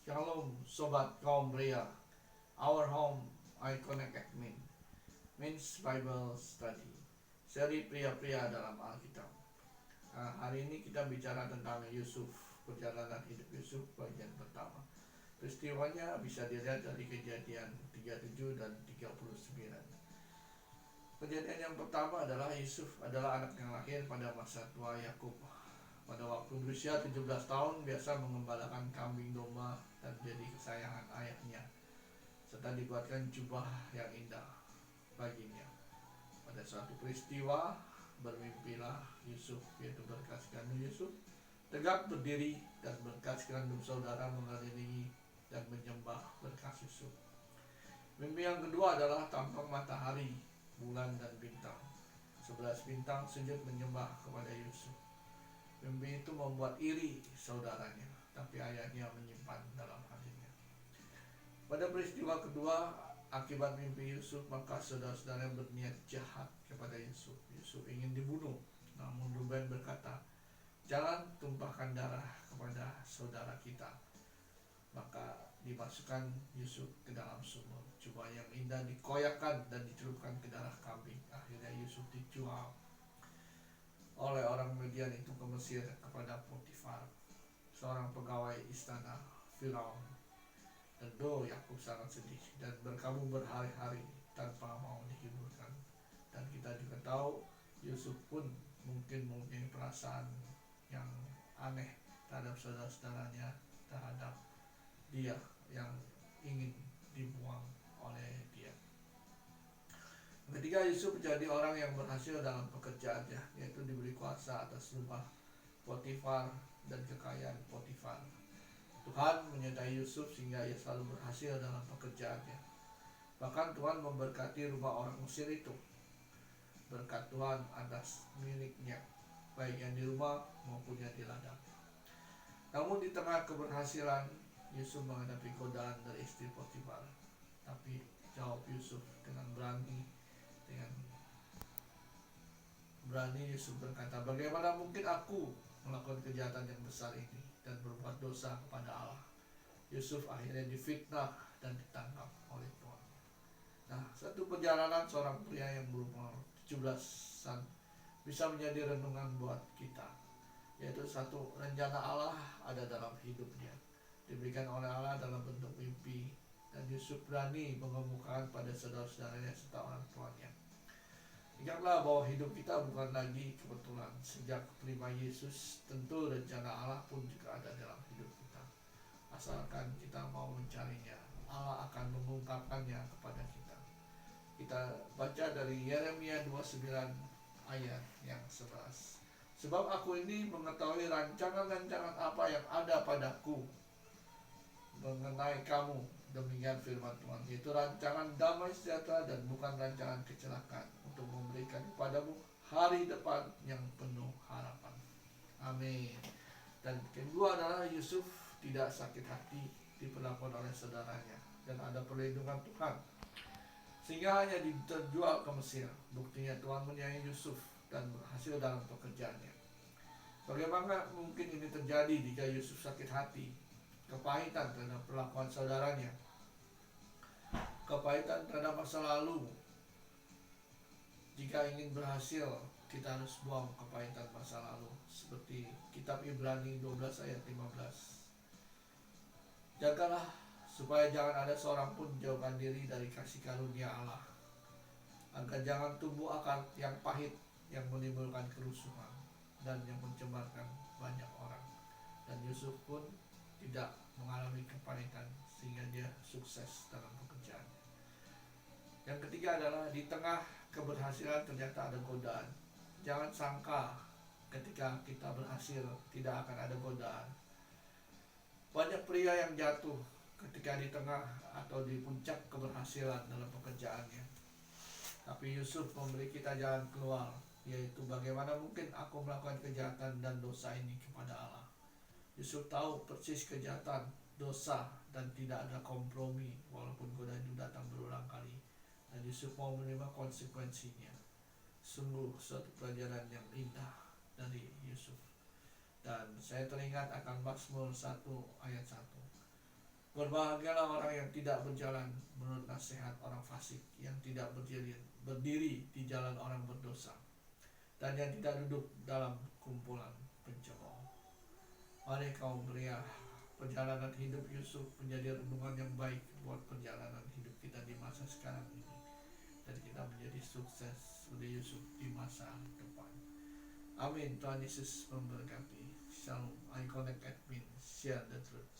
Shalom Sobat kaum pria. Our home I connect admin means Bible study. Seri pria-pria dalam Alkitab. Hari ini kita bicara tentang Yusuf, perjalanan hidup Yusuf bagian pertama. Peristiwanya bisa dilihat dari Kejadian 37 dan 39. Kejadian yang pertama adalah Yusuf adalah anak yang lahir pada masa tua Yakub. Pada waktu berusia 17 tahun biasa mengembalakan kambing domba dan jadi kesayangan ayahnya, serta dibuatkan jubah yang indah baginya. Pada suatu peristiwa bermimpilah Yusuf, yaitu berkas gandum Yusuf tegak berdiri dan berkas gandum saudara mengelilingi dan menyembah berkas Yusuf. Mimpi yang kedua adalah tampak matahari, bulan dan bintang. 11 bintang sujud menyembah kepada Yusuf. Mimpi itu membuat iri saudaranya, tapi ayahnya menyimpan dalam hatinya. Pada peristiwa kedua, akibat mimpi Yusuf, maka saudara-saudara berniat jahat kepada Yusuf. Yusuf ingin dibunuh, namun Ruben berkata, "Jangan tumpahkan darah kepada saudara kita." Maka dimasukkan Yusuf ke dalam sumur. Jubah yang indah dikoyakkan dan dicelupkan ke darah kambing. Akhirnya Yusuf dijual oleh orang Midian itu ke Mesir kepada Potifar, seorang pegawai istana Firaun. Tentu Yakub sangat sedih dan berkabung berhari-hari tanpa mau dihiburkan. Dan kita juga tahu Yusuf pun mungkin mempunyai perasaan yang aneh terhadap saudara-saudaranya, terhadap dia yang ingin dibuang oleh dia. Ketiga, Yusuf menjadi orang yang berhasil dalam pekerjaannya, yaitu diberi kuasa atas rumah Potifar dan kekayaan Potifar. Tuhan menyertai Yusuf sehingga ia selalu berhasil dalam pekerjaannya. Bahkan Tuhan memberkati rumah orang Mesir itu. Berkat Tuhan atas miliknya, baik yang di rumah maupun yang di ladang. Namun di tengah keberhasilan, Yusuf menghadapi godaan dari istri Potifar. Tapi jawab Yusuf dengan berani Yusuf berkata, "Bagaimana mungkin aku melakukan kejahatan yang besar ini dan berbuat dosa kepada Allah?" Yusuf akhirnya difitnah dan ditangkap oleh Tuhan. Nah, satu perjalanan seorang pria yang berumur 17-an bisa menjadi renungan buat kita, yaitu satu, rencana Allah ada dalam hidupnya, diberikan oleh Allah dalam bentuk mimpi, dan Yusuf berani mengemukakan pada saudara-saudaranya serta orang tuanya. Ingatlah bahwa hidup kita bukan lagi kebetulan. Sejak terima Yesus, tentu rencana Allah pun juga ada dalam hidup kita. Asalkan kita mau mencarinya, Allah akan mengungkapkannya kepada kita. Kita baca dari Yeremia 29 ayat yang 11. "Sebab aku ini mengetahui rancangan-rancangan apa yang ada padaku mengenai kamu, demikian firman Tuhan, yaitu rancangan damai sejahtera dan bukan rancangan kecelakaan, untuk memberikan kepadamu hari depan yang penuh harapan." Amin. Dan kedua adalah Yusuf tidak sakit hati diperlakukan oleh saudaranya, dan ada perlindungan Tuhan sehingga hanya terjual ke Mesir. Buktinya Tuhan menyayangi Yusuf dan berhasil dalam pekerjaannya. Bagaimana mungkin ini terjadi jika Yusuf sakit hati, kepahitan terhadap perlakuan saudaranya, kepahitan terhadap masa lalu? Jika ingin berhasil, kita harus buang kepahitan masa lalu. Seperti kitab Ibrani 12 ayat 15. Jagalah supaya jangan ada seorang pun jauhkan diri dari kasih karunia Allah, agar jangan tumbuh akar yang pahit yang menimbulkan kerusuhan dan yang mencemarkan banyak orang. Dan Yusuf pun tidak mengalami kepahitan sehingga dia sukses dalam pekerjaannya. Yang ketiga adalah di tengah keberhasilan ternyata ada godaan. Jangan sangka ketika kita berhasil tidak akan ada godaan. Banyak pria yang jatuh ketika di tengah atau di puncak keberhasilan dalam pekerjaannya. Tapi Yusuf memberi kita jalan keluar, yaitu bagaimana mungkin aku melakukan kejahatan dan dosa ini kepada Allah. Yusuf tahu persis kejahatan, dosa, dan tidak ada kompromi walaupun godaan itu datang berulang kali. Dan Yusuf mau menerima konsekuensinya. Sungguh suatu pelajaran yang indah dari Yusuf. Dan saya teringat akan Mazmur 1 ayat 1. Berbahagialah orang yang tidak berjalan menurut nasihat orang fasik, yang tidak berdiri di jalan orang berdosa, dan yang tidak duduk dalam kumpulan pencemooh. Mari kaum pria, perjalanan hidup Yusuf menjadi renungan yang baik buat perjalanan hidup kita di masa sekarang ini, dan kita menjadi sukses seperti Yusuf di masa depan. Amin. Tuhan Yesus memberkati. Shalom. I connect admin. Share the truth.